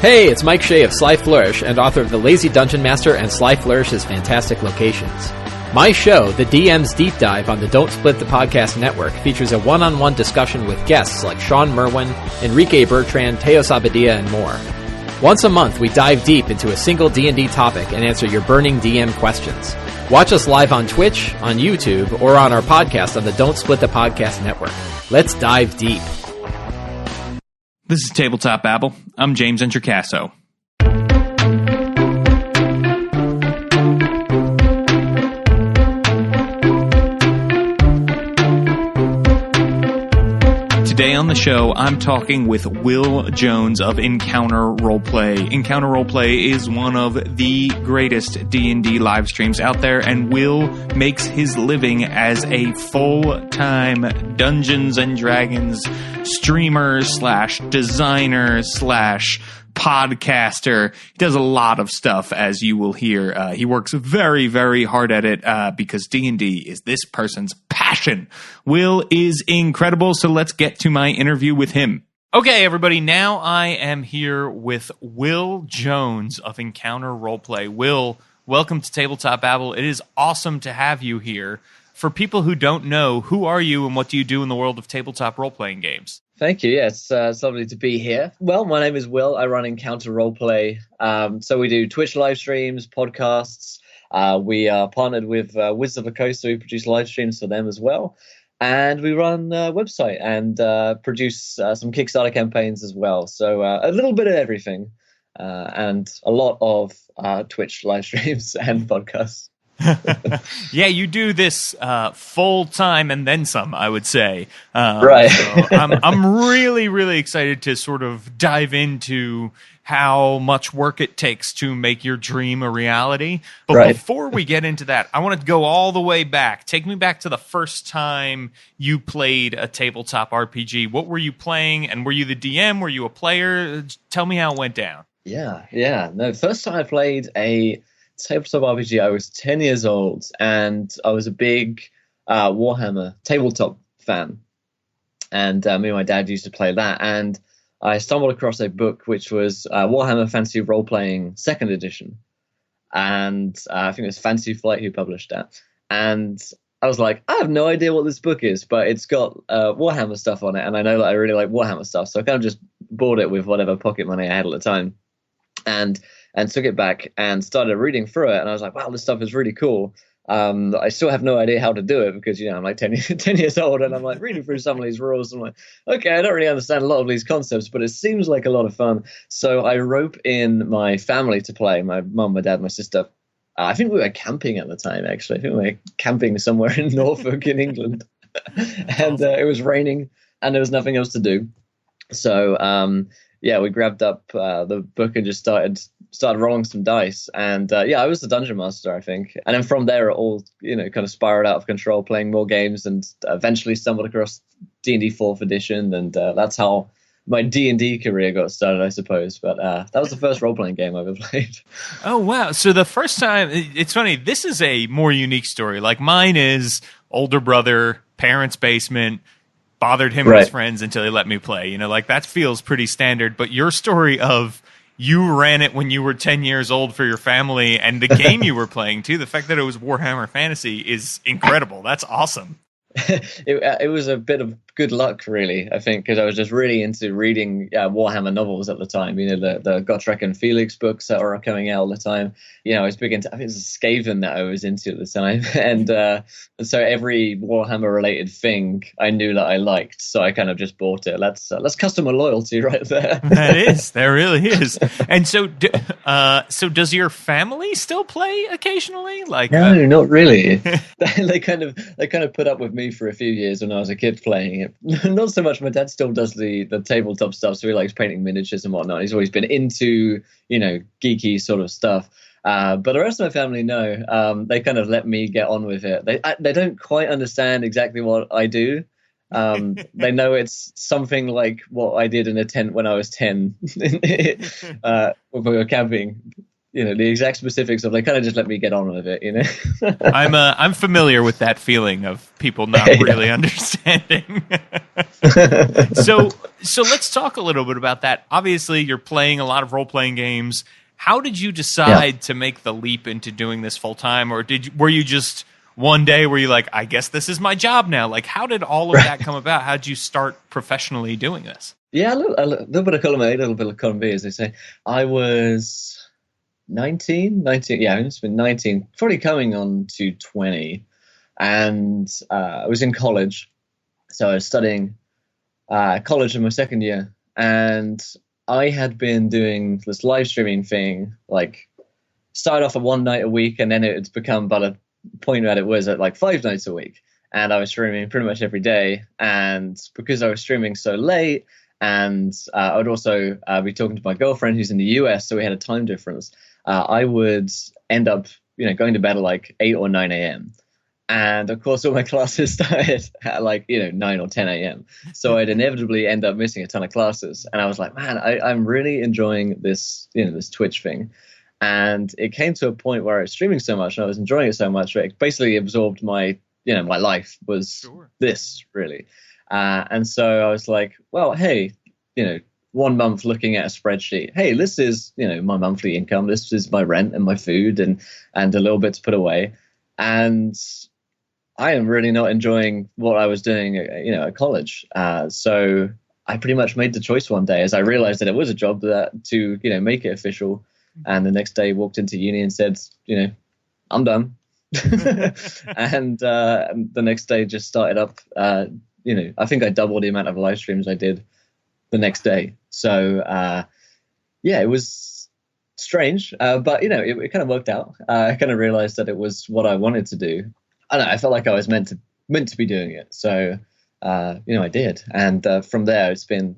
Hey, it's Mike Shea of Sly Flourish and author of The Lazy Dungeon Master and Sly Flourish's Fantastic Locations. My show, The DM's Deep Dive on the Don't Split the Podcast Network, features a one-on-one discussion with guests like Sean Merwin, Enrique Bertrand, Teo Sabadia, and more. Once a month, we dive deep into a single D&D topic and answer your burning DM questions. Watch us live on Twitch, on YouTube, or on our podcast on the Don't Split the Podcast Network. Let's dive deep. This is Tabletop Babble. I'm James Introcaso. Today on the show, I'm talking with Will Jones of Encounter Roleplay. Encounter Roleplay is one of the greatest D&D live streams out there, and Will makes his living as a full-time Dungeons & Dragons streamer slash designer slash podcaster. He does a lot of stuff, as you will hear. He works very, very hard at it because D&D is this person's passion. Will is incredible, so let's get to my interview with him. Okay, everybody, now I am here with Will Jones of Encounter Roleplay. Will, welcome to Tabletop Babble. It is awesome to have you here. For people who don't know, who are you and what do you do in the world of tabletop role-playing games? Thank you. Yes, it's lovely to be here. Well, my name is Will. I run Encounter Roleplay. So we do Twitch live streams, podcasts. We are partnered with Wizards of the Coast, so we produce live streams for them as well. And we run a website and produce some Kickstarter campaigns as well. So a little bit of everything and a lot of Twitch live streams and podcasts. Yeah, you do this full time and then some, I would say. Right. So I'm really, really excited to sort of dive into how much work it takes to make your dream a reality. But before we get into that, I want to go all the way back. Take me back to the first time you played a tabletop RPG. What were you playing, and were you the DM? Were you a player? Tell me how it went down. Yeah. No, first time I played a tabletop RPG, I was 10 years old, and I was a big Warhammer tabletop fan. And me and my dad used to play that, and I stumbled across a book which was Warhammer Fantasy Role-Playing 2nd edition. And I think it was Fantasy Flight who published that. And I was like, I have no idea what this book is, but it's got Warhammer stuff on it, and I know that I really like Warhammer stuff, so I kind of just bought it with whatever pocket money I had at the time. And took it back and started reading through it. And I was like, wow, this stuff is really cool. I still have no idea how to do it because, I'm like 10 years old and I'm like reading through some of these rules. I'm like, okay, I don't really understand a lot of these concepts, but it seems like a lot of fun. So I rope in my family to play, my mum, my dad, my sister. I think we were camping at the time, actually. I think we were camping somewhere in Norfolk in England. And it was raining and there was nothing else to do. So, we grabbed up the book and just started rolling some dice. And I was the dungeon master, I think. And then from there, it all kind of spiraled out of control, playing more games, and eventually stumbled across D&D 4th edition. And that's how my D&D career got started, I suppose. But that was the first role-playing game I ever played. Oh, wow. So the first time, it's funny, this is a more unique story. Like mine is older brother, parents' basement, bothered him and his friends until he let me play. That feels pretty standard. But your story of you ran it when you were 10 years old for your family, and the game you were playing too, the fact that it was Warhammer Fantasy is incredible. That's awesome. It was a bit of good luck, really, I think, because I was just really into reading Warhammer novels at the time. The Gotrek and Felix books that were coming out all the time. I was big into, I think it was Skaven that I was into at the time. And so every Warhammer related thing I knew that I liked. So I kind of just bought it. That's customer loyalty right there. There really is. And so does your family still play occasionally? No, not really. They kind of put up with me for a few years when I was a kid playing it. Not so much. My dad still does the tabletop stuff, so he likes painting miniatures and whatnot. He's always been into geeky sort of stuff. But the rest of my family, no. They kind of let me get on with it. They don't quite understand exactly what I do. They know it's something like what I did in a tent when I was 10 when we were camping. the exact specifics of, they kind of just let me get on with it, I'm familiar with that feeling of people not really understanding. So let's talk a little bit about that. Obviously, you're playing a lot of role-playing games. How did you decide to make the leap into doing this full time, or were you just one day were you like, I guess this is my job now? Like, how did all of that come about? How did you start professionally doing this? Yeah, a little bit of column A, a little bit of column B, as they say. I was 19, yeah, it's been 19, probably coming on to 20, and I was in college, so I was studying college in my second year, and I had been doing this live streaming thing, like, started off at one night a week, and then it's become by the point that it was at like 5 nights a week, and I was streaming pretty much every day, and because I was streaming so late, and I would also be talking to my girlfriend who's in the US, so we had a time difference, I would end up, going to bed at like 8 or 9 a.m. And of course, all my classes started at like, 9 or 10 a.m. So I'd inevitably end up missing a ton of classes. And I was like, man, I'm really enjoying this, this Twitch thing. And it came to a point where I was streaming so much and I was enjoying it so much, that it basically absorbed my, my life was this, really. And so I was like, well, hey, 1 month looking at a spreadsheet. Hey, this is, my monthly income. This is my rent and my food and a little bit to put away. And I am really not enjoying what I was doing, at college. So I pretty much made the choice one day as I realized that it was a job to make it official. And the next day walked into uni and said, I'm done. And the next day just started up, I think I doubled the amount of live streams I did the next day. So, it was strange, but, it kind of worked out. I kind of realized that it was what I wanted to do. I don't know, I felt like I was meant to be doing it. So, I did. And from there, it's been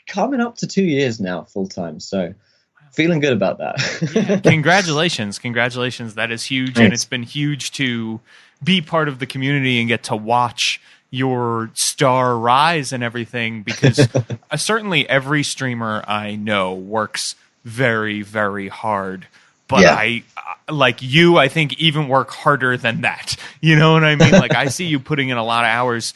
coming up to 2 years now, full time. So feeling good about that. Yeah, congratulations. That is huge. Thanks. And it's been huge to be part of the community and get to watch your star rise and everything, because certainly every streamer I know works very, very hard. But I, like you, I think even work harder than that. You know what I mean? Like, I see you putting in a lot of hours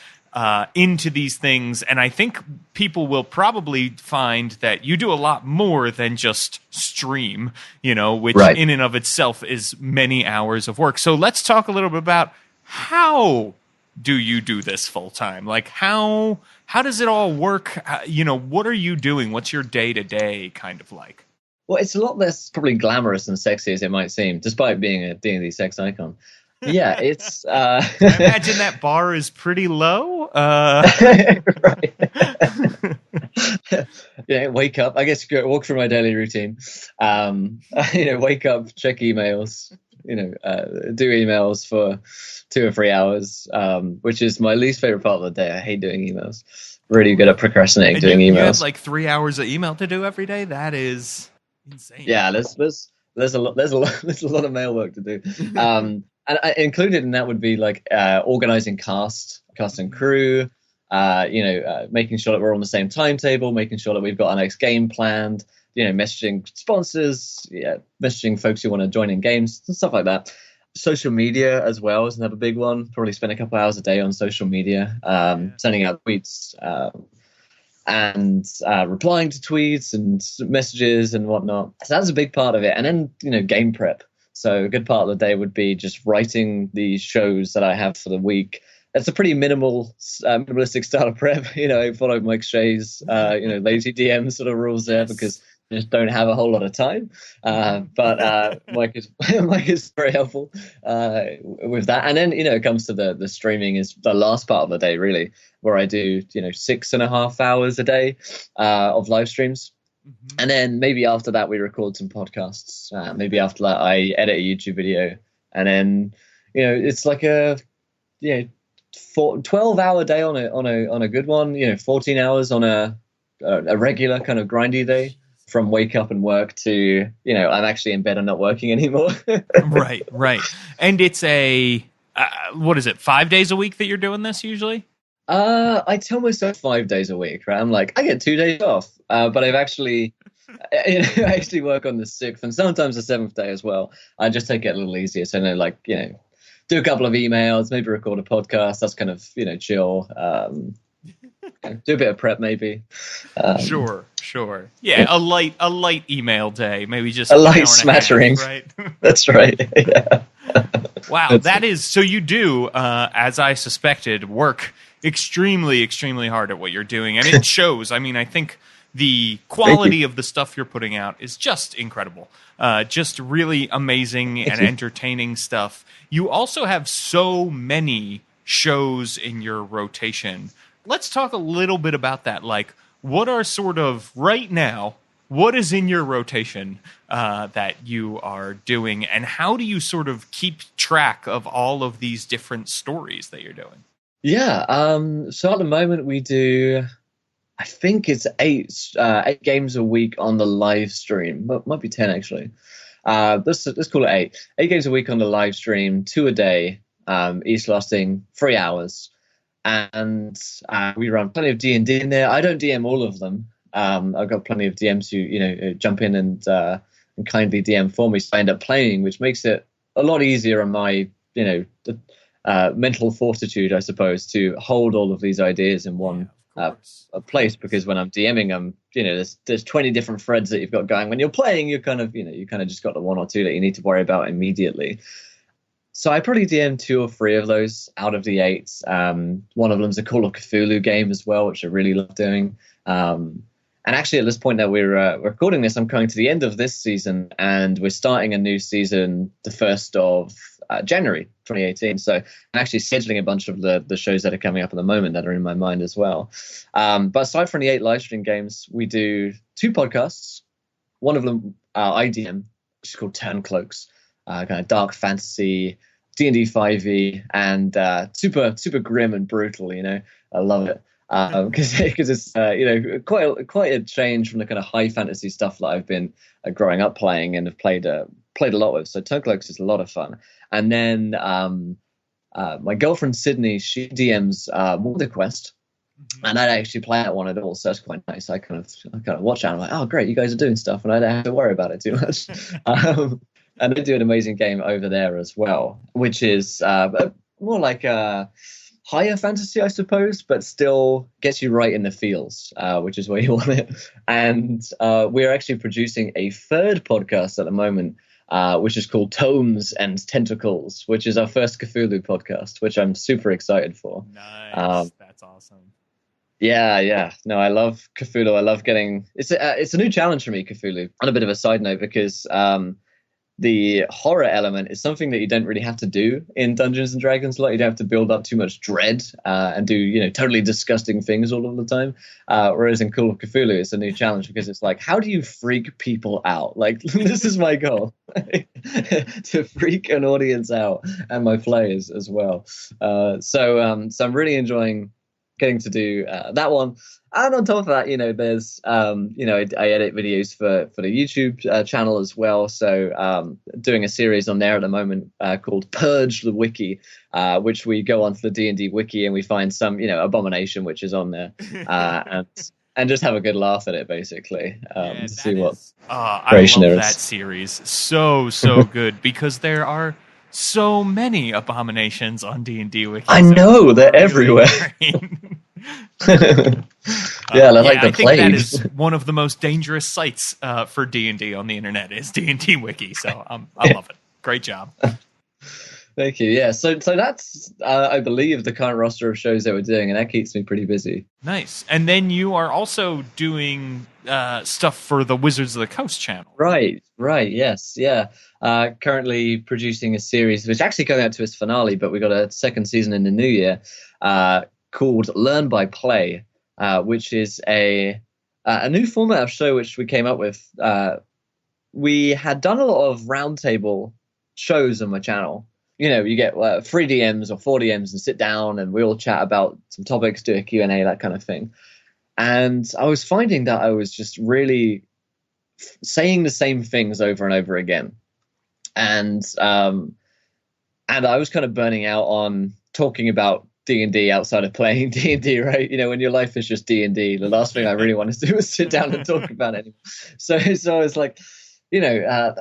into these things, and I think people will probably find that you do a lot more than just stream, which in and of itself is many hours of work. So let's talk a little bit about how do you do this full time? Like, how does it all work? What are you doing? What's your day-to-day kind of like? Well, it's a lot less probably glamorous and sexy as it might seem, despite being a D&D sex icon. Yeah, it's... I imagine that bar is pretty low. Right. Wake up. I guess walk through my daily routine. Wake up, check emails, do emails for 2 or 3 hours, which is my least favorite part of the day. I hate doing emails. Really good at procrastinating and doing emails. You have like 3 hours of email to do every day? That is insane. Yeah, there's a lot of mail work to do. And included in that would be like organizing cast and crew, making sure that we're on the same timetable, making sure that we've got our next game planned, messaging sponsors, messaging folks who want to join in games and stuff like that. Social media as well is another big one. Probably spend a couple hours a day on social media, sending out tweets and replying to tweets and messages and whatnot. So that's a big part of it. And then, game prep. So a good part of the day would be just writing the shows that I have for the week. It's a pretty minimalistic style of prep. I follow Mike Shea's, lazy DM sort of rules there because I just don't have a whole lot of time. But Mike is very helpful with that. And then, it comes to the streaming is the last part of the day, really, where I do, 6.5 hours a day of live streams. Mm-hmm. And then maybe after that, we record some podcasts. Maybe after that, I edit a YouTube video. And then, it's like a 12-hour day on a good one. 14 hours on a regular kind of grindy day. From wake up and work to, I'm actually in bed and not working anymore. Right. And it's what is it, 5 days a week that you're doing this usually? I tell myself 5 days a week, right? I'm like, I get 2 days off. But I've actually, I actually work on the 6th and sometimes the 7th day as well. I just take it a little easier. So, do a couple of emails, maybe record a podcast. That's kind of, chill. Do a bit of prep, maybe. Sure. Yeah, a light email day, maybe just a an hour light and smattering. a half, right? That's right. Yeah. Wow, that is so. You do, as I suspected, work extremely, extremely hard at what you're doing, and it shows. I mean, I think the quality of the stuff you're putting out is just incredible. Just really amazing and entertaining stuff. You also have so many shows in your rotation. Let's talk a little bit about that. Like, what are sort of right now, what is in your rotation that you are doing, and how do you sort of keep track of all of these different stories that you're doing? Yeah. So at the moment we do, I think it's 8 games a week on the live stream. Might be 10 actually. Let's call it 8. 8 games a week on the live stream, 2 a day, each lasting 3 hours. And we run plenty of D&D in there. I don't DM all of them. I've got plenty of DMs who jump in and kindly DM for me. So I end up playing, which makes it a lot easier on my mental fortitude, I suppose, to hold all of these ideas in one a place. Because when I'm DMing, there's 20 different threads that you've got going. When you're playing, you kind of just got the 1 or 2 that you need to worry about immediately. So I probably DM 2 or 3 of those out of the 8. One of them's a Call of Cthulhu game as well, which I really love doing. And actually, at this point that we're recording this, I'm coming to the end of this season, and we're starting a new season the 1st of January 2018. So I'm actually scheduling a bunch of the shows that are coming up at the moment that are in my mind as well. But aside from the 8 live stream games, we do 2 podcasts. One of them I DM, which is called Turncloaks, kind of dark fantasy, D&D 5e, and super grim and brutal. I love it. Because it's quite a change from the kind of high fantasy stuff that I've been growing up playing and have played a lot with. So Turncloaks is a lot of fun. And then my girlfriend Sydney, she DMs Border Quest, and I don't actually play that one at all. So that's quite nice. I kind of watch out. I'm like, oh great, you guys are doing stuff, and I don't have to worry about it too much. And they do an amazing game over there as well, which is more like a higher fantasy, I suppose, but still gets you right in the feels, which is where you want it. And we're actually producing a 3rd podcast at the moment, which is called Tomes and Tentacles, which is our first Cthulhu podcast, which I'm super excited for. Nice. That's awesome. Yeah. No, I love Cthulhu. I love getting... It's a new challenge for me, Cthulhu. On a bit of a side note, because... the horror element is something that you don't really have to do in Dungeons and Dragons a lot. You don't have to build up too much dread and do, totally disgusting things all of the time. Whereas in Call of Cthulhu, it's a new challenge because it's like, how do you freak people out? Like, this is my goal, to freak an audience out and my players as well. So I'm really enjoying getting to do that one. And on top of that, there's, I edit videos for the YouTube channel as well. So doing a series on there at the moment called Purge the Wiki, which we go onto the D&D Wiki and we find some, abomination which is on there and just have a good laugh at it, basically, to see what creation there is. I love that series. So good, because there are so many abominations on D&D Wiki. I know, they're everywhere. Yeah, like the plague. I think that is one of the most dangerous sites for D&D on the internet is D&D Wiki. So I love it. Great job. Thank you. Yeah, so that's I believe the current roster of shows that we're doing, and that keeps me pretty busy. Nice. And then you are also doing stuff for the Wizards of the Coast channel. Right. Yes. Yeah. Currently producing a series which actually going out to its finale, but we got a 2nd season in the new year. Called Learn by Play, which is a new format of show which we came up with. We had done a lot of roundtable shows on my channel. You get 3 DMs or 4 DMs and sit down and we all chat about some topics, do a Q&A, that kind of thing. And I was finding that I was just really saying the same things over and over again. And I was kind of burning out on talking about D&D outside of playing D&D, right? When your life is just D&D, the last thing I really want to do is sit down and talk about it anymore. So it's like, I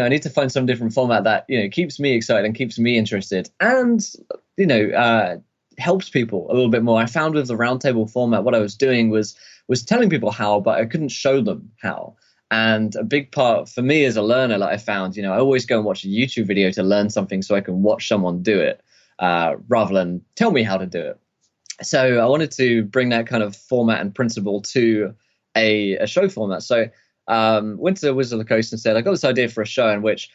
need to find some different format that, keeps me excited and keeps me interested and, helps people a little bit more. I found with the roundtable format, what I was doing was telling people how, but I couldn't show them how. And a big part for me as a learner that I found, I always go and watch a YouTube video to learn something so I can watch someone do it rather than tell me how to do it. So I wanted to bring that kind of format and principle to a show format. So went to Wizard of the Coast and said, I got this idea for a show in which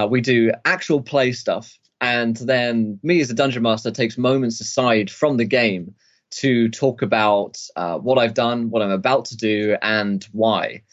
we do actual play stuff. And then me as a dungeon master takes moments aside from the game to talk about what I've done, what I'm about to do, and why.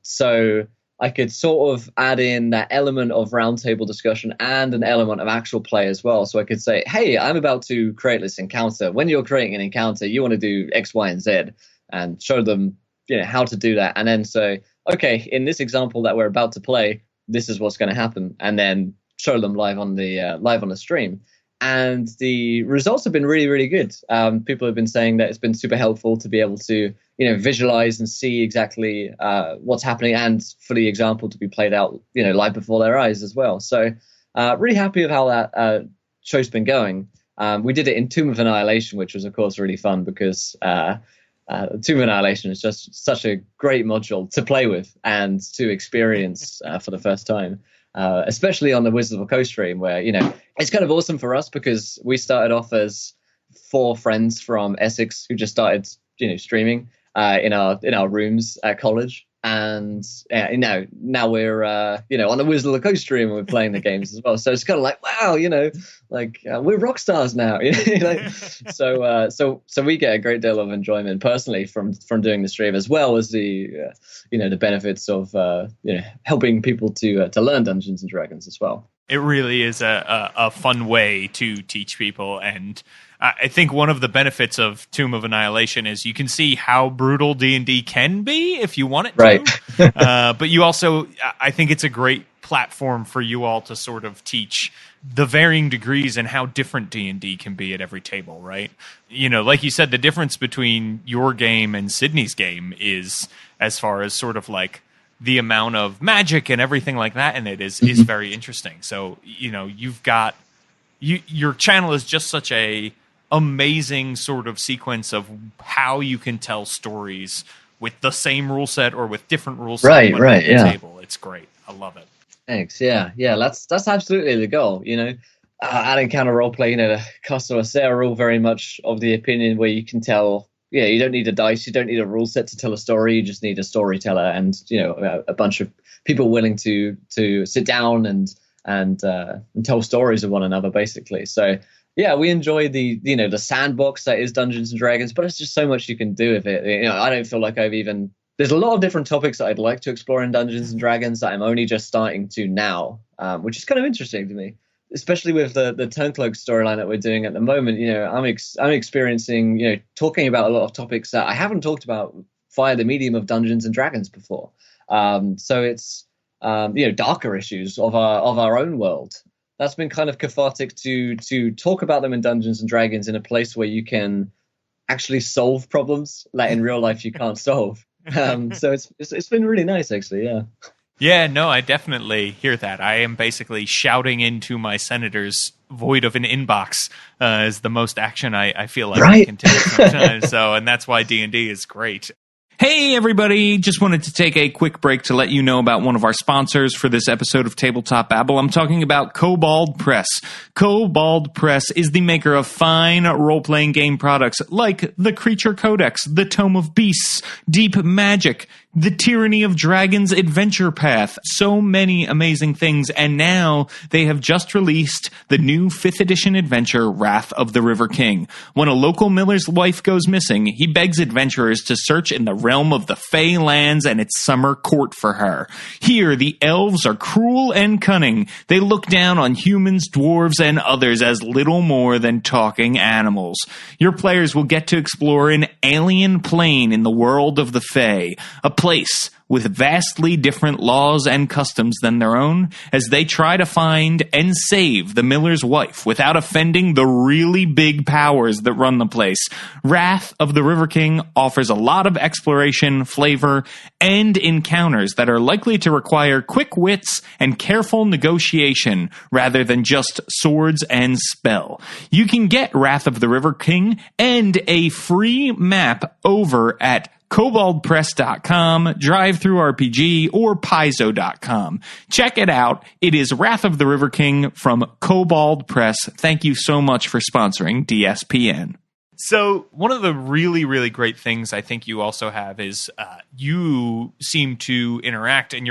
So I could sort of add in that element of roundtable discussion and an element of actual play as well. So I could say, hey, I'm about to create this encounter. When you're creating an encounter, you want to do X, Y, and Z, and show them, how to do that. And then say, okay, in this example that we're about to play, this is what's going to happen. And then show them live on the stream. And the results have been really, really good. People have been saying that it's been super helpful to be able to, visualize and see exactly what's happening, and for the example to be played out, live before their eyes as well. So really happy with how that show's been going. We did it in Tomb of Annihilation, which was, of course, really fun because Tomb of Annihilation is just such a great module to play with and to experience for the first time. Especially on the Wizard of the Coast stream where, it's kind of awesome for us because we started off as 4 friends from Essex who just started, streaming in our rooms at college. And now we're, on the Wizard of the Coast stream and we're playing the games as well. So it's kind of like, wow, we're rock stars now. So we get a great deal of enjoyment personally from doing the stream, as well as the, the benefits of, helping people to learn Dungeons and Dragons as well. It really is a fun way to teach people. And I think one of the benefits of Tomb of Annihilation is you can see how brutal D&D can be if you want it to. Right. But you also, I think it's a great platform for you all to sort of teach the varying degrees and how different D&D can be at every table, right? Like you said, the difference between your game and Sydney's game is as far as sort of like the amount of magic and everything like that, and it is very interesting. So, you've got your channel is just such a amazing sort of sequence of how you can tell stories with the same rule set or with different rule set right, at the yeah. table. It's great. I love it. Thanks. Yeah. That's absolutely the goal. At Encounter Roleplay, the customer are all very much of the opinion where you can tell. Yeah, you don't need a dice, you don't need a rule set to tell a story. You just need a storyteller and a bunch of people willing to sit down and tell stories of one another, basically. So yeah, we enjoy the sandbox that is Dungeons and Dragons, but it's just so much you can do with it. I don't feel like there's a lot of different topics that I'd like to explore in Dungeons and Dragons that I'm only just starting to now, which is kind of interesting to me. Especially with the Turncloak storyline that we're doing at the moment, I'm experiencing, talking about a lot of topics that I haven't talked about via the medium of Dungeons and Dragons before. So it's, darker issues of our own world. That's been kind of cathartic to talk about them in Dungeons and Dragons in a place where you can actually solve problems that in real life you can't solve. So it's been really nice, actually. Yeah. Yeah, no, I definitely hear that. I am basically shouting into my senator's void of an inbox is the most action I feel like I can take sometimes. And that's why D&D is great. Hey, everybody. Just wanted to take a quick break to let you know about one of our sponsors for this episode of Tabletop Babble. I'm talking about Kobold Press. Kobold Press is the maker of fine role-playing game products like the Creature Codex, the Tome of Beasts, Deep Magic, the Tyranny of Dragons Adventure Path. So many amazing things. And now they have just released the new 5th edition adventure, Wrath of the River King. When a local miller's wife goes missing, he begs adventurers to search in the realm of the Fey lands and its summer court for her. Here, the elves are cruel and cunning. They look down on humans, dwarves, and others as little more than talking animals. Your players will get to explore an alien plane in the world of the Fey, a place with vastly different laws and customs than their own as they try to find and save the miller's wife without offending the really big powers that run the place. Wrath of the River King offers a lot of exploration, flavor, and encounters that are likely to require quick wits and careful negotiation rather than just swords and spell. You can get Wrath of the River King and a free map over at KoboldPress.com, DriveThruRPG, or Paizo.com. Check it out. It is Wrath of the River King from Kobold Press. Thank you so much for sponsoring DSPN. So one of the really, really great things I think you also have is you seem to interact, and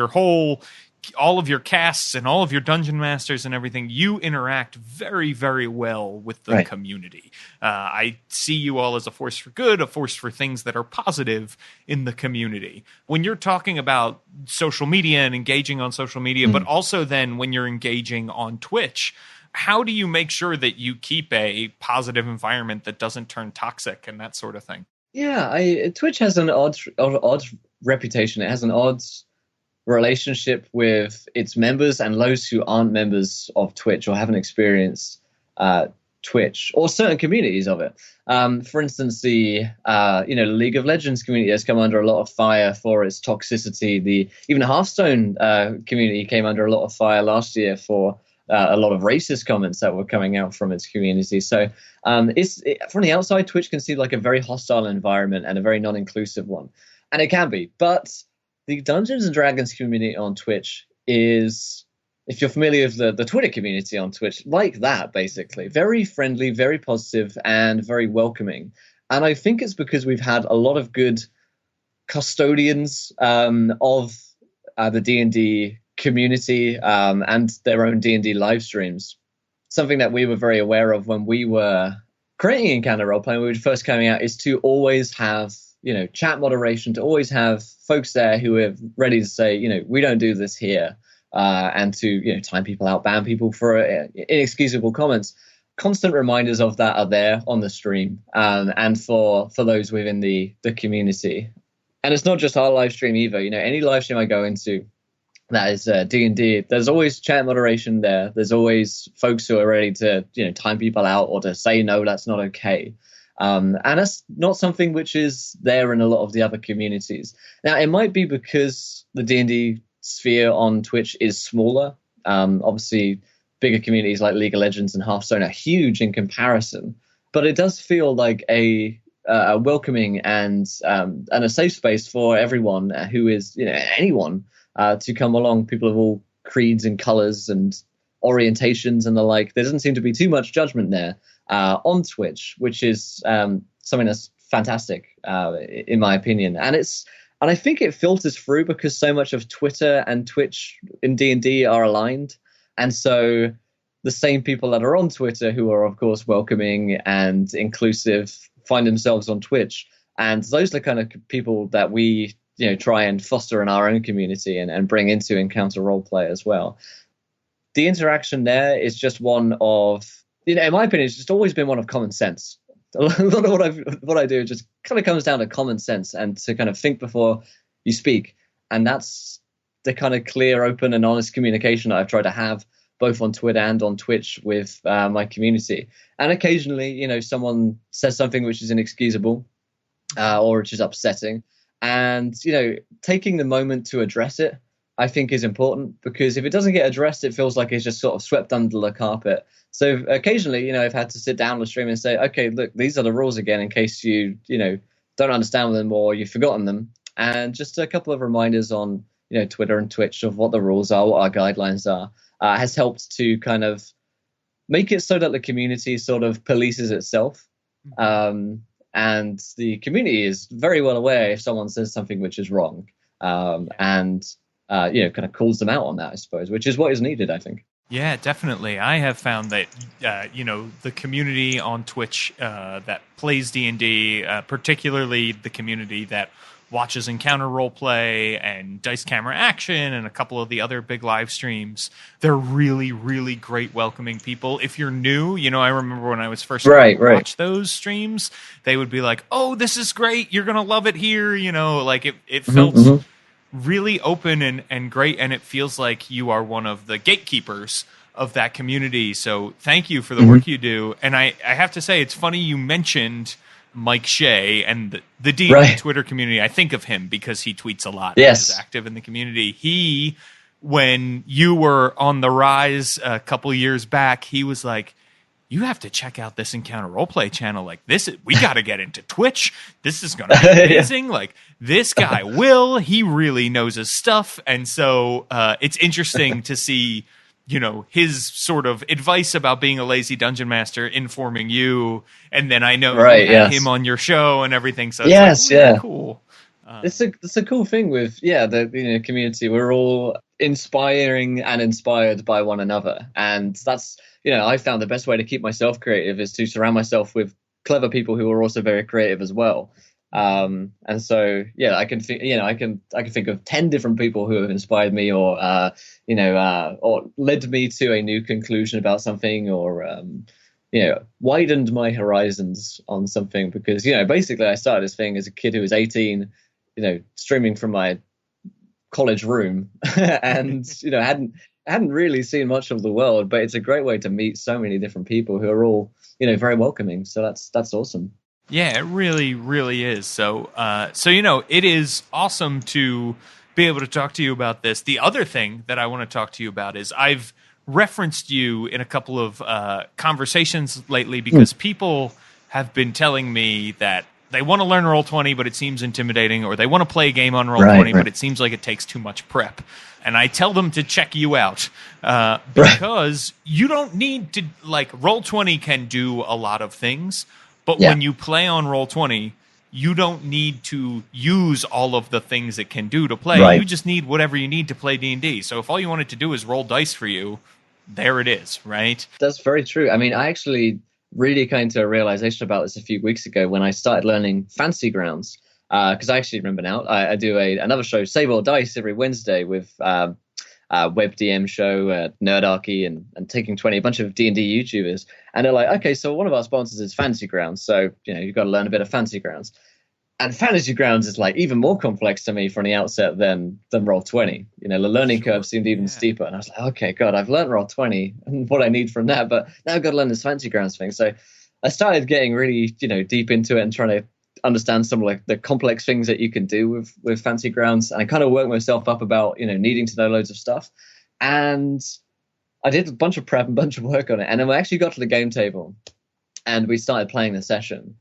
all of your casts and all of your dungeon masters and everything, you interact very, very well with the community. I see you all as a force for good, a force for things that are positive in the community. When you're talking about social media and engaging on social media, but also then when you're engaging on Twitch, how do you make sure that you keep a positive environment that doesn't turn toxic and that sort of thing? Yeah, Twitch has an odd reputation. It has an odd relationship with its members and those who aren't members of Twitch or haven't experienced Twitch or certain communities of it. For instance, the League of Legends community has come under a lot of fire for its toxicity. Even the Hearthstone community came under a lot of fire last year for a lot of racist comments that were coming out from its community. So from the outside, Twitch can seem like a very hostile environment and a very non-inclusive one. And it can be, but the Dungeons & Dragons community on Twitch is, if you're familiar with the Twitter community on Twitch, like that, basically. Very friendly, very positive, and very welcoming. And I think it's because we've had a lot of good custodians of the D&D community and their own D&D live streams. Something that we were very aware of when we were creating Encounter Roleplay, when we were first coming out, is to always have chat moderation, to always have folks there who are ready to say, we don't do this here, and to, time people out, ban people for inexcusable comments. Constant reminders of that are there on the stream, and for those within the community. And it's not just our live stream either. Any live stream I go into that is D&D, there's always chat moderation there. There's always folks who are ready to, time people out or to say, no, that's not okay. And that's not something which is there in a lot of the other communities. Now, it might be because the D&D sphere on Twitch is smaller. Obviously, bigger communities like League of Legends and Hearthstone are huge in comparison. But it does feel like a welcoming and a safe space for everyone who is, anyone to come along. People of all creeds and colors and orientations and the like. There doesn't seem to be too much judgment there on Twitch, which is something that's fantastic in my opinion. And I think it filters through because so much of Twitter and Twitch in D&D are aligned. And so the same people that are on Twitter, who are of course welcoming and inclusive, find themselves on Twitch. And those are the kind of people that we try and foster in our own community and bring into Encounter Roleplay as well. The interaction there is just one of, in my opinion, it's just always been one of common sense. A lot of what I do just kind of comes down to common sense and to kind of think before you speak. And that's the kind of clear, open, and honest communication that I've tried to have both on Twitter and on Twitch with my community. And occasionally, someone says something which is inexcusable or which is upsetting. And, taking the moment to address it, I think is important, because if it doesn't get addressed, it feels like it's just sort of swept under the carpet. So occasionally, I've had to sit down on the stream and say, okay, look, these are the rules again, in case you, don't understand them or you've forgotten them. And just a couple of reminders on, Twitter and Twitch of what the rules are, what our guidelines are, has helped to kind of make it so that the community sort of polices itself. And the community is very well aware if someone says something which is wrong, and kind of calls them out on that, I suppose, which is what is needed, I think. Yeah, definitely. I have found that, the community on Twitch that plays D&D, particularly the community that watches Encounter Roleplay and Dice Camera Action and a couple of the other big live streams. They're really, really great welcoming people. If you're new, I remember when I was first starting to watch those streams, they would be like, oh, this is great. You're going to love it here. Like it felt really open and great. And it feels like you are one of the gatekeepers of that community. So thank you for the work you do. And I have to say, it's funny you mentioned Mike Shea and the D&D Twitter community. I think of him because he tweets a lot. Yes. He's active in the community. When you were on the rise a couple years back, he was like, you have to check out this Encounter Roleplay channel. Like we got to get into Twitch. This is going to be amazing. Like this guy, Will, he really knows his stuff. And so it's interesting to see his sort of advice about being a lazy dungeon master informing you, and then I know you had him on your show and everything. So it's really cool. It's a cool thing with the community. We're all inspiring and inspired by one another, and that's I found the best way to keep myself creative is to surround myself with clever people who are also very creative as well. And so I can think I can think of 10 different people who have inspired me or led me to a new conclusion about something or widened my horizons on something, because basically I started this thing as a kid who was 18, streaming from my college room and hadn't really seen much of the world, but it's a great way to meet so many different people who are all very welcoming. So that's awesome. Yeah, it really, really is. So, it is awesome to be able to talk to you about this. The other thing that I want to talk to you about is I've referenced you in a couple of conversations lately because people have been telling me that they want to learn Roll20, but it seems intimidating, or they want to play a game on Roll20, but it seems like it takes too much prep. And I tell them to check you out because you don't need to, Roll20 can do a lot of things. But when you play on Roll20, you don't need to use all of the things it can do to play. You just need whatever you need to play D&D. So if all you wanted to do is roll dice for you, there it is, right? That's very true. I mean, I actually really came to a realization about this a few weeks ago when I started learning Fantasy Grounds. Because I actually remember now, I do another show, Save All Dice, every Wednesday with WebDM show, Nerdarchy, and Taking 20, a bunch of D&D YouTubers. And they're like, okay, so one of our sponsors is Fantasy Grounds. So, you've got to learn a bit of Fantasy Grounds. And Fantasy Grounds is even more complex to me from the outset than Roll20. The learning curve seemed even steeper. And I was like, okay, God, I've learned Roll20 and what I need from that, but now I've got to learn this Fantasy Grounds thing. So I started getting really, deep into it and trying to understand some of the complex things that you can do with Fantasy Grounds. And I kind of worked myself up about, needing to know loads of stuff. And I did a bunch of prep and a bunch of work on it. And then we actually got to the game table and we started playing the session.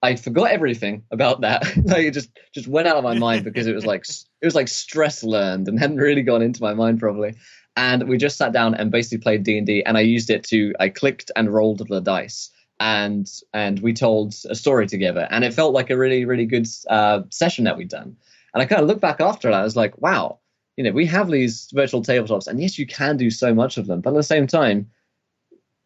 I forgot everything about that. It just went out of my mind because it was like stress learned and hadn't really gone into my mind properly. And we just sat down and basically played D&D, and I used it I clicked and rolled the dice, and we told a story together, and it felt like a really, really good session that we'd done. And I kind of looked back after that, I was like, wow, we have these virtual tabletops, and yes, you can do so much of them, but at the same time,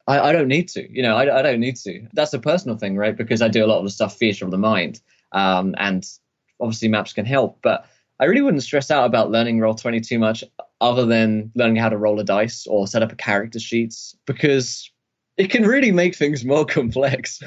I don't need to, I don't need to. That's a personal thing, right? Because I do a lot of the stuff theater of the mind, and obviously maps can help, but I really wouldn't stress out about learning Roll20 too much other than learning how to roll a dice or set up a character sheets, because it can really make things more complex.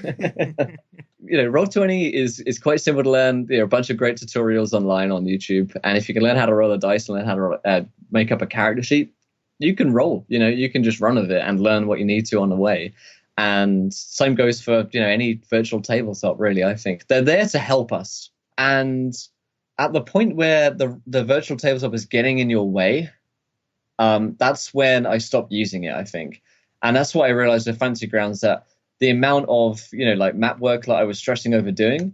Roll20 is quite simple to learn. There are a bunch of great tutorials online on YouTube, and if you can learn how to roll a dice and learn how to make up a character sheet, you can roll, you can just run with it and learn what you need to on the way. And same goes for, any virtual tabletop, really, I think. They're there to help us. And at the point where the virtual tabletop is getting in your way, that's when I stopped using it, I think. And that's what I realized with Fantasy Grounds, that the amount of, map work that I was stressing over doing,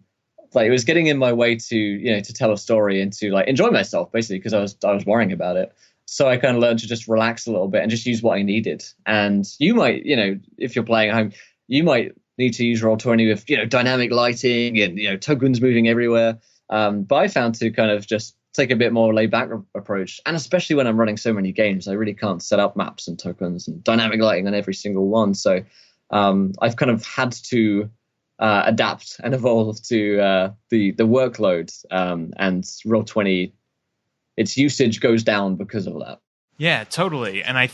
it was getting in my way to, to tell a story and to enjoy myself, basically, because I was worrying about it. So I kind of learned to just relax a little bit and just use what I needed. And you might, if you're playing at home, you might need to use Roll20 with, dynamic lighting and, tokens moving everywhere. But I found to kind of just take a bit more laid back approach. And especially when I'm running so many games, I really can't set up maps and tokens and dynamic lighting on every single one. So I've kind of had to adapt and evolve to the workload, and Roll20, its usage goes down because of that. Yeah, totally. And I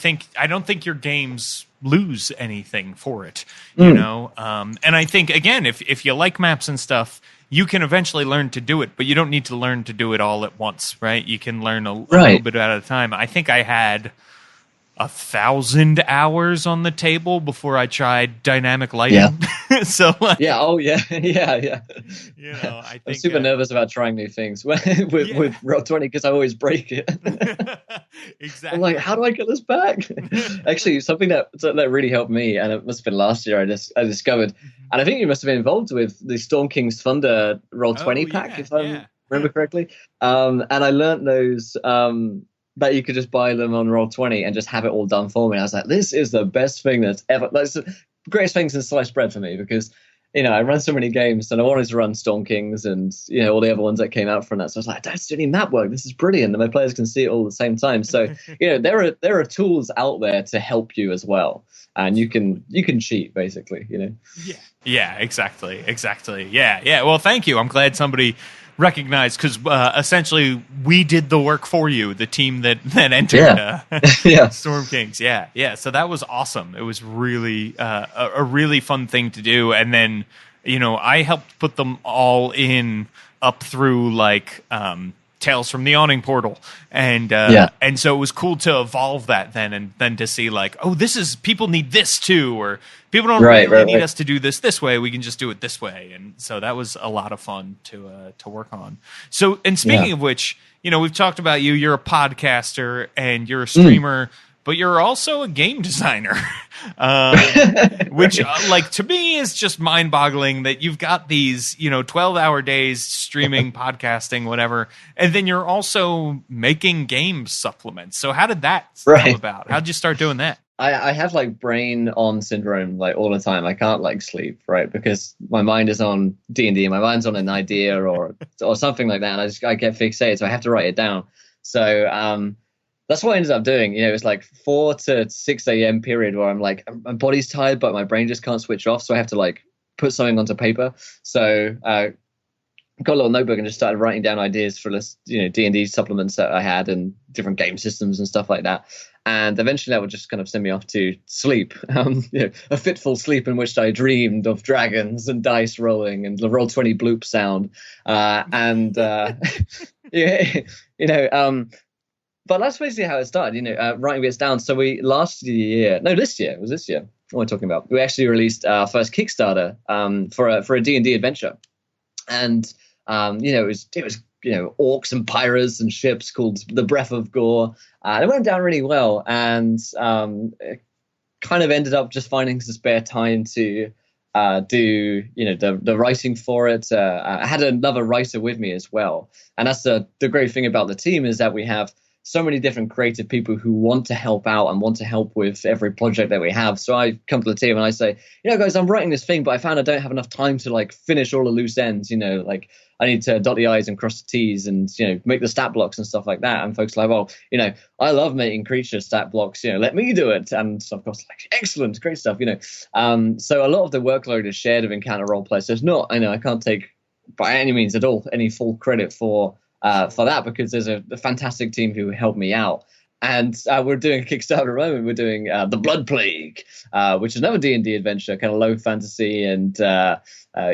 don't think your games lose anything for it, you know? And I think, again, if you like maps and stuff, you can eventually learn to do it, but you don't need to learn to do it all at once, right? You can learn a little bit at a time. I think I had 1,000 hours on the table before I tried dynamic lighting. Yeah. So like, yeah. You know, I think I'm super nervous about trying new things with Roll20 because I always break it. Exactly. I'm like, how do I get this back? Actually, something that really helped me, and it must have been last year, I discovered, and I think you must have been involved with the Storm King's Thunder Roll20 pack, if I remember correctly. And I learned those. That you could just buy them on Roll20 and just have it all done for me. And I was like, this is the best thing that's ever. That's the greatest thing since sliced bread for me, because I run so many games and I wanted to run Storm Kings and all the other ones that came out from that. So I was like, that's doing map work. This is brilliant, and my players can see it all at the same time. So there are tools out there to help you as well, and you can cheat basically. Yeah, exactly. Yeah. Well, thank you. I'm glad somebody recognized, because essentially we did the work for you, the team that entered Storm Kings. Yeah. So that was awesome. It was really a really fun thing to do. And then, I helped put them all in up through like Tales from the Awning portal. And so it was cool to evolve that then, and then to see like, oh, this is, people need this too, or people don't really need us to do this way. We can just do it this way. And so that was a lot of fun to work on. So, and speaking of which, we've talked about you. You're a podcaster and you're a streamer, but you're also a game designer, which, like, to me is just mind-boggling that you've got these, 12-hour days streaming, podcasting, whatever, and then you're also making game supplements. So how did that come about? How'd you start doing that? I have like brain on syndrome like all the time. I can't like sleep, right? Because my mind is on D&D, my mind's on an idea or something like that, and I get fixated, so I have to write it down. So that's what I ended up doing. It's like 4 to 6 a.m. period where I'm like, my body's tired, but my brain just can't switch off. So I have to like put something onto paper. So got a little notebook and just started writing down ideas for this, D&D supplements that I had and different game systems and stuff like that. And eventually that would just kind of send me off to sleep, a fitful sleep in which I dreamed of dragons and dice rolling and the Roll20 bloop sound. But that's basically how it started, writing bits down. So we this year. It was this year. What am I talking about? We actually released our first Kickstarter for a D&D adventure. And, it was orcs and pirates and ships called The Breath of Gore. And it went down really well. And it kind of ended up just finding some spare time to do, the writing for it. I had another writer with me as well. And that's the great thing about the team, is that we have so many different creative people who want to help out and want to help with every project that we have. So I come to the team and I say, guys, I'm writing this thing, but I found I don't have enough time to like finish all the loose ends. Like I need to dot the I's and cross the T's and, make the stat blocks and stuff like that. And folks are like, well, I love making creature stat blocks, let me do it. And so of course, like, excellent, great stuff, So a lot of the workload is shared of Encounter Roleplay. So it's not, I can't take by any means at all any full credit for that, because there's a fantastic team who helped me out. And we're doing a Kickstarter at the moment. We're doing The Blood Plague, which is another D&D adventure, kind of low fantasy, and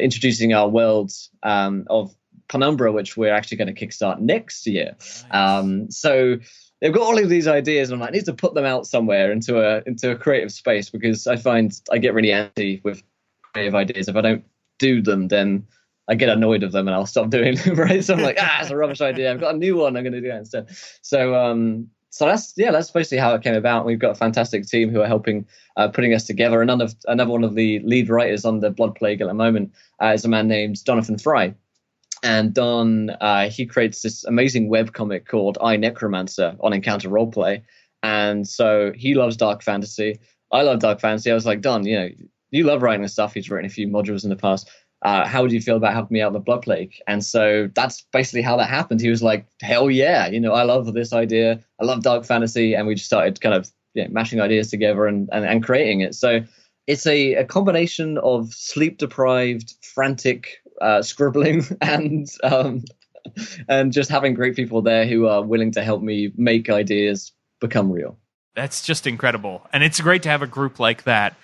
introducing our worlds of Penumbra, which we're actually going to kickstart next year. Nice. So they've got all of these ideas, and I'm like, I need to put them out somewhere into a creative space, because I find I get really antsy with creative ideas. If I don't do them, then I get annoyed of them and I'll stop doing them, right? So I'm like, it's a rubbish idea. I've got a new one. I'm going to do that instead. So that's basically how it came about. We've got a fantastic team who are helping putting us together. Another one of the lead writers on The Blood Plague at the moment is a man named Jonathan Fry. And Don, he creates this amazing webcomic called I, Necromancer on Encounter Roleplay. And so he loves dark fantasy. I love dark fantasy. I was like, Don, you love writing this stuff. He's written a few modules in the past. How would you feel about helping me out with The Blood Plague? And so that's basically how that happened. He was like, hell yeah, I love this idea. I love dark fantasy. And we just started kind of mashing ideas together and creating it. So it's a combination of sleep deprived, frantic scribbling and just having great people there who are willing to help me make ideas become real. That's just incredible. And it's great to have a group like that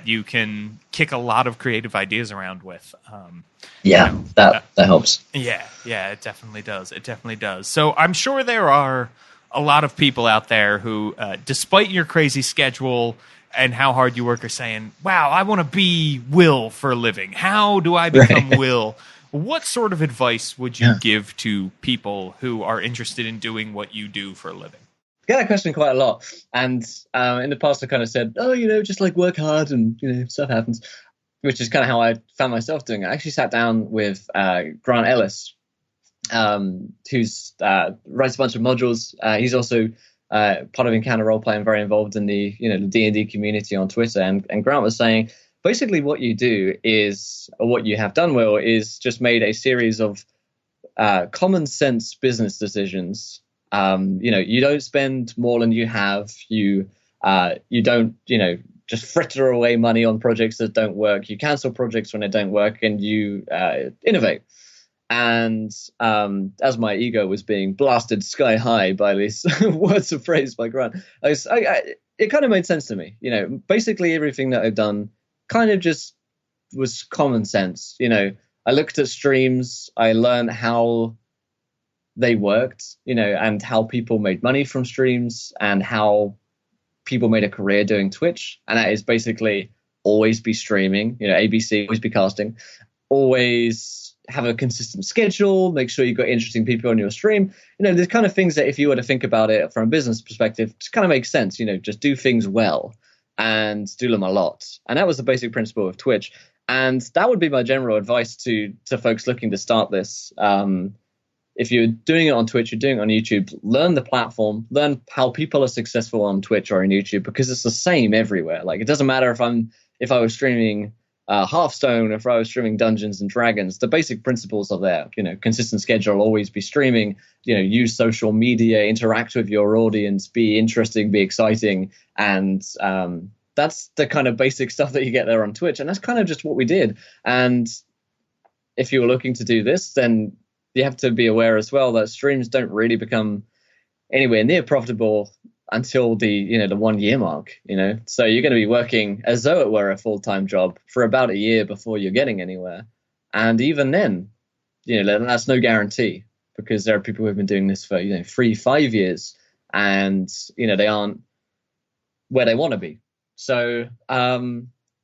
you can kick a lot of creative ideas around with. That helps. Yeah, it definitely does. It definitely does. So I'm sure there are a lot of people out there who, despite your crazy schedule and how hard you work, are saying, wow, I want to be Will for a living. How do I become Will? What sort of advice would you give to people who are interested in doing what you do for a living? I get that question quite a lot. And in the past, I kind of said, just like work hard and, stuff happens, which is kind of how I found myself doing it. I actually sat down with Grant Ellis, who's writes a bunch of modules. He's also part of Encounter Roleplay and very involved in the D&D community on Twitter. And Grant was saying, basically what you do is, or what you have done, Will, is just made a series of common sense business decisions. You don't spend more than you have. You don't, just fritter away money on projects that don't work. You cancel projects when they don't work, and you innovate. And as my ego was being blasted sky high by these words of praise by Grant, it kind of made sense to me. Basically everything that I've done kind of just was common sense. I looked at streams, I learned how they worked, and how people made money from streams and how people made a career doing Twitch. And that is basically always be streaming, ABC, always be casting, always have a consistent schedule, make sure you've got interesting people on your stream. There's kind of things that if you were to think about it from a business perspective, just kind of makes sense, just do things well and do them a lot. And that was the basic principle of Twitch. And that would be my general advice to folks looking to start this. If you're doing it on Twitch, you're doing it on YouTube, learn the platform, learn how people are successful on Twitch or on YouTube, because it's the same everywhere. Like, it doesn't matter if I was streaming Hearthstone, if I was streaming Dungeons and Dragons, the basic principles are there. Consistent schedule, always be streaming, use social media, interact with your audience, be interesting, be exciting. And that's the kind of basic stuff that you get there on Twitch. And that's kind of just what we did. And if you were looking to do this, then you have to be aware as well that streams don't really become anywhere near profitable until the 1 year mark, so you're going to be working as though it were a full-time job for about a year before you're getting anywhere. And even then, that's no guarantee, because there are people who've been doing this for 3-5 years and they aren't where they want to be. So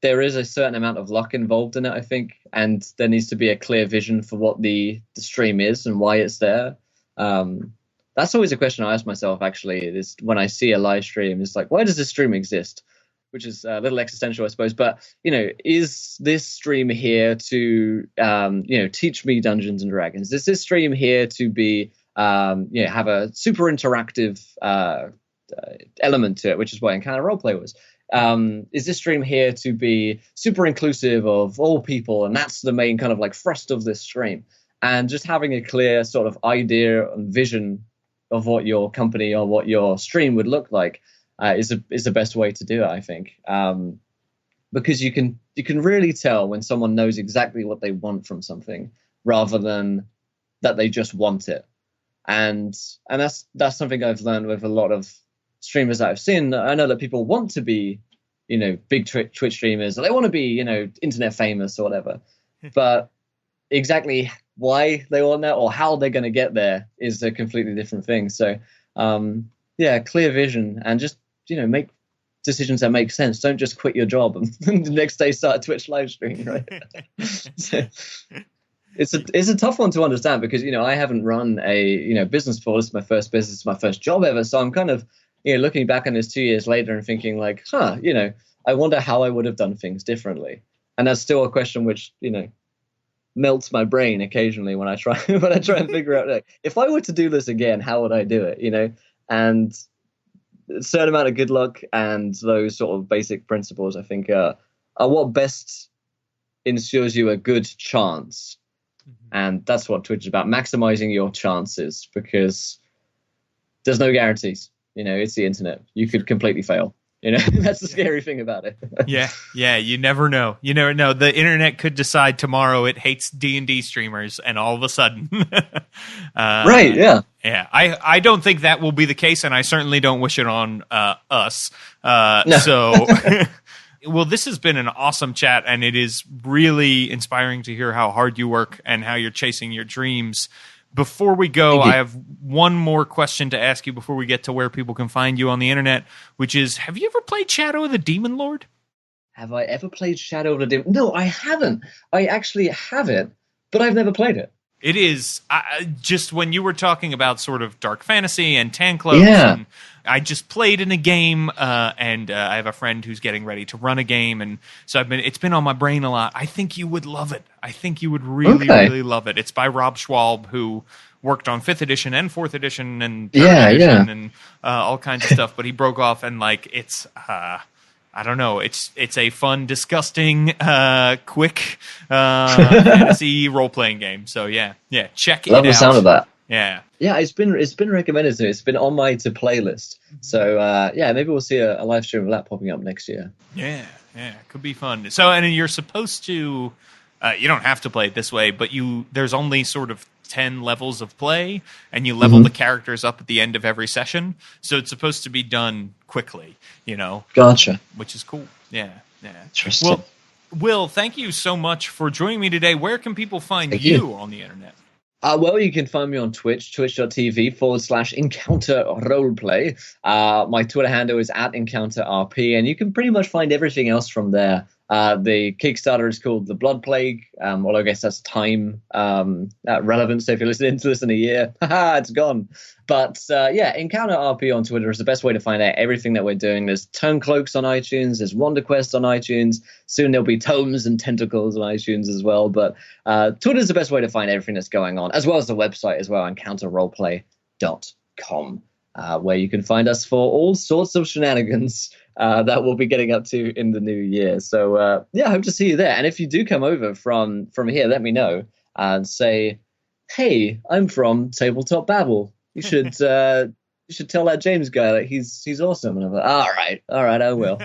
there is a certain amount of luck involved in it, I think, and there needs to be a clear vision for what the stream is and why it's there. That's always a question I ask myself, actually, is when I see a live stream, it's like, why does this stream exist? Which is a little existential, I suppose. But, is this stream here to, teach me Dungeons and Dragons? Is this stream here to be, have a super interactive element to it, which is why Encounter Roleplay was. Is this stream here to be super inclusive of all people? And that's the main kind of like thrust of this stream. And just having a clear sort of idea and vision of what your company or what your stream would look like is the best way to do it, I think. Because you can really tell when someone knows exactly what they want from something rather than that they just want it. And that's something I've learned with a lot of streamers that I've seen. I know that people want to be, big Twitch streamers, or they want to be, internet famous or whatever. But exactly why they want that or how they're going to get there is a completely different thing. So, clear vision and just, make decisions that make sense. Don't just quit your job and the next day start a Twitch live stream, right? So, it's a tough one to understand because, I haven't run a, business before. This is my first business, my first job ever. So I'm kind of, looking back on this 2 years later and thinking like, I wonder how I would have done things differently. And that's still a question which, melts my brain occasionally when I try and figure out, like, if I were to do this again, how would I do it? And a certain amount of good luck and those sort of basic principles, I think, are what best ensures you a good chance. Mm-hmm. And that's what Twitch is about, maximizing your chances, because there's no guarantees. It's the internet. You could completely fail. You know, that's the scary thing about it. Yeah. You never know. The internet could decide tomorrow it hates D&D streamers, and all of a sudden, Right? Yeah. Yeah. I don't think that will be the case, and I certainly don't wish it on us. No. So. Well, this has been an awesome chat, and it is really inspiring to hear how hard you work and how you're chasing your dreams. Before we go, I have one more question to ask you before we get to where people can find you on the internet, which is, have you ever played Shadow of the Demon Lord? Have I ever played Shadow of the Demon? No, I haven't. I actually have it, but I've never played it. It is just when you were talking about sort of dark fantasy and Tancloaks. Yeah. And I just played in a game, and I have a friend who's getting ready to run a game, and so it's been on my brain a lot. I think you would love it. I think you would really love it. It's by Rob Schwalb, who worked on 5th edition and 4th edition and 3rd edition and all kinds of stuff. But he broke off, and it's. I don't know. It's a fun, disgusting, quick fantasy role-playing game. So yeah, check it out. Love the sound of that. Yeah, it's been recommended to me. It's been on my to play list. So maybe we'll see a live stream of that popping up next year. Yeah, could be fun. So, and you're supposed to. You don't have to play it this way, but there's only sort of 10 levels of play, and you level the characters up at the end of every session. So it's supposed to be done quickly, Gotcha. Which is cool. Yeah. Interesting. Well, Will, thank you so much for joining me today. Where can people find you on the internet? Well, you can find me on Twitch, twitch.tv/Encounter Roleplay. My Twitter handle is @EncounterRP, and you can pretty much find everything else from there. The Kickstarter is called The Blood Plague, although I guess that's time relevant, so if you're listening to this in a year, it's gone. But Encounter RP on Twitter is the best way to find out everything that we're doing. There's Turncloaks on iTunes, there's Wonder Quest on iTunes, soon there'll be Tomes and Tentacles on iTunes as well, but Twitter's the best way to find everything that's going on, as well as the website as well, encounterroleplay.com. Where you can find us for all sorts of shenanigans that we'll be getting up to in the new year. So, I hope to see you there. And if you do come over from here, let me know and say, hey, I'm from Tabletop Babble. You should tell that James guy that he's awesome. And I'm like, all right, I will.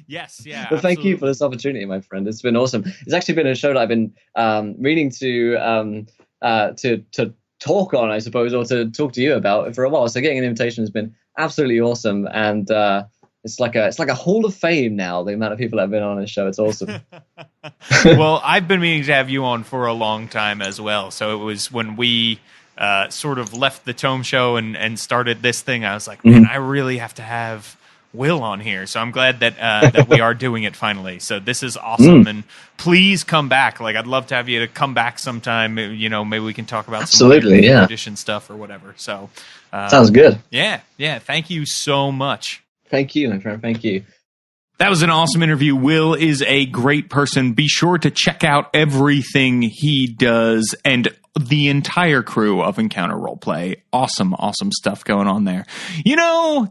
Yes, yeah. Well, thank you for this opportunity, my friend. It's been awesome. It's actually been a show that I've been meaning to talk on, I suppose, or to talk to you about for a while. So getting an invitation has been absolutely awesome, and it's like a hall of fame now. The amount of people that have been on this show, it's awesome. Well, I've been meaning to have you on for a long time as well. So it was when we sort of left the Tome Show and started this thing. I was like, man, I really have to have Will on here. So I'm glad that we are doing it finally. So this is awesome, and please come back. Like, I'd love to have you to come back sometime. Maybe we can talk about some edition stuff or whatever. So sounds good. Yeah. Thank you so much. Thank you, my friend. Thank you. That was an awesome interview. Will is a great person. Be sure to check out everything he does and the entire crew of Encounter Roleplay. Awesome stuff going on there.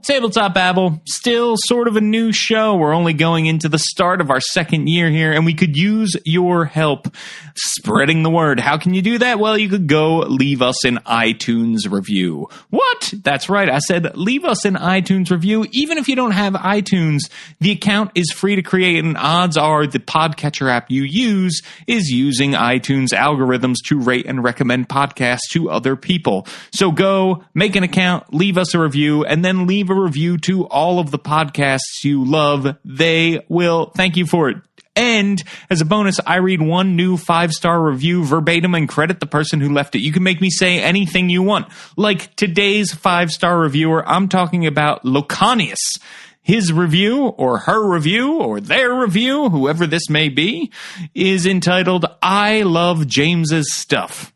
Tabletop Babble, still sort of a new show. We're only going into the start of our second year here, and we could use your help spreading the word. How can you do that? Well, you could go leave us an iTunes review. What? That's right. I said leave us an iTunes review. Even if you don't have iTunes, the account is free to create, and odds are the podcatcher app you use is using iTunes algorithms to rate and recommend podcasts to other people. So go make an account, leave us a review, and then leave a review to all of the podcasts you love. They will thank you for it. And as a bonus, I read one new 5-star review verbatim and credit the person who left it. You can make me say anything you want. Like today's 5-star reviewer, I'm talking about Locanius. His review, or her review, or their review, whoever this may be, is entitled, I Love James's Stuff.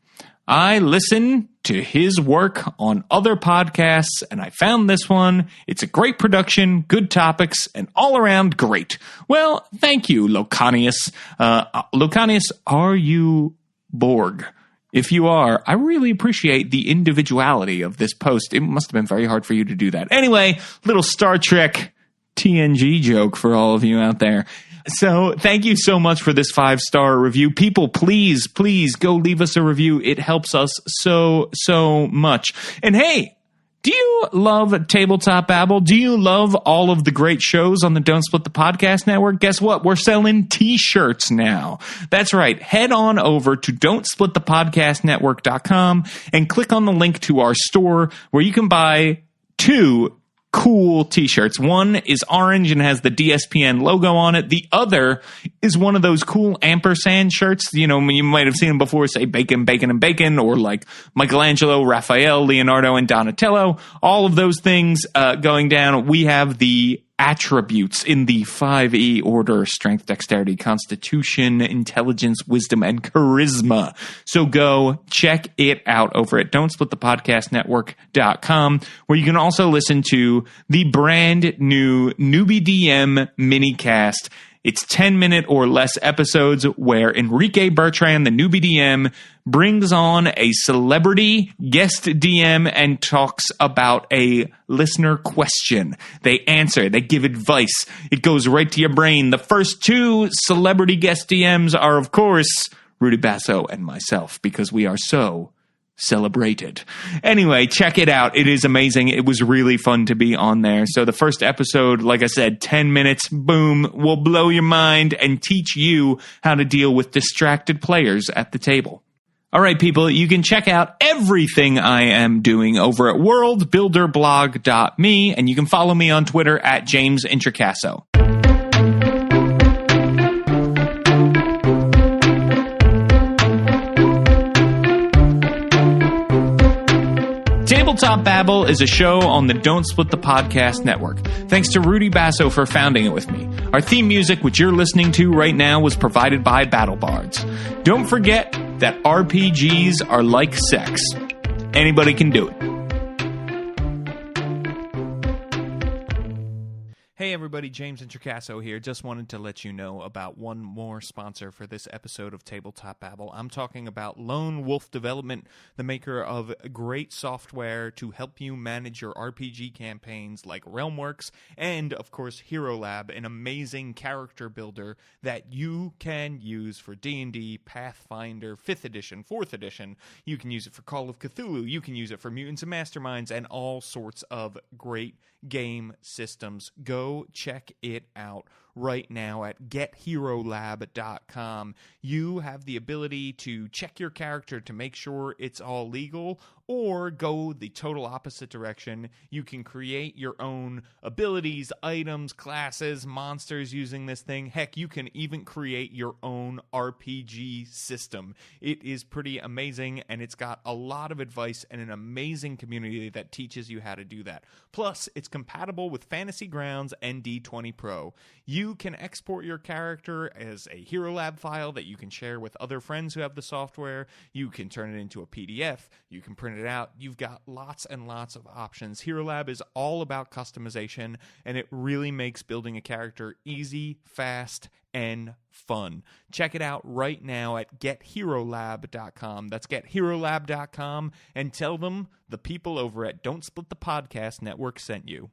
I listen to his work on other podcasts, and I found this one. It's a great production, good topics, and all around great. Well, thank you, Locanius. Locanius, are you Borg? If you are, I really appreciate the individuality of this post. It must have been very hard for you to do that. Anyway, little Star Trek TNG joke for all of you out there. So thank you so much for this 5-star review. People, please go leave us a review. It helps us so much. And hey, Do you love Tabletop Babble? Do you love all of the great shows on the Don't Split the Podcast Network? Guess what? We're selling t-shirts now. That's right. Head on over to don'tsplitthepodcastnetwork.com and click on the link to our store where you can buy 2 cool t-shirts. One is orange and has the DSPN logo on it. The other is one of those cool ampersand shirts. You know, you might have seen them before, say Bacon, Bacon, and Bacon, or like Michelangelo, Raphael, Leonardo, and Donatello. All of those things going down. We have the attributes in the 5E order: strength, dexterity, constitution, intelligence, wisdom, and charisma. So go check it out over at don'tsplitthepodcastnetwork.com, where you can also listen to the brand new Newbie DM minicast. It's 10-minute or less episodes where Enrique Bertrand, the Newbie DM, brings on a celebrity guest DM and talks about a listener question. They answer, they give advice. It goes right to your brain. The first 2 celebrity guest DMs are, of course, Rudy Basso and myself, because we are so celebrated. Anyway, check it out. It is amazing. It was really fun to be on there. So the first episode, like I said, 10 minutes, boom, will blow your mind and teach you how to deal with distracted players at the table. All right, people, you can check out everything I am doing over at worldbuilderblog.me, and you can follow me on Twitter at James Introcaso. Tabletop Babble is a show on the Don't Split the Podcast Network. Thanks to Rudy Basso for founding it with me. Our theme music, which you're listening to right now, was provided by Battle Bards. Don't forget that RPGs are like sex. Anybody can do it. Hey everybody, James Introcaso here. Just wanted to let you know about one more sponsor for this episode of Tabletop Babble. I'm talking about Lone Wolf Development, the maker of great software to help you manage your RPG campaigns like Realmworks, and of course Hero Lab, an amazing character builder that you can use for D&D, Pathfinder, 5th edition, 4th edition. You can use it for Call of Cthulhu, you can use it for Mutants and Masterminds, and all sorts of great game systems. Go check it out right now at GetHeroLab.com. You have the ability to check your character to make sure it's all legal, or go the total opposite direction. You can create your own abilities, items, classes, monsters using this thing. Heck, you can even create your own RPG system. It is pretty amazing, and it's got a lot of advice and an amazing community that teaches you how to do that. Plus, it's compatible with Fantasy Grounds and D20 Pro. You can export your character as a Hero Lab file that you can share with other friends who have the software. You can turn it into a PDF. You can print it out. You've got lots and lots of options. Hero Lab is all about customization, and it really makes building a character easy, fast, and fun. Check it out right now at GetHeroLab.com. That's GetHeroLab.com, and tell them the people over at Don't Split the Podcast Network sent you.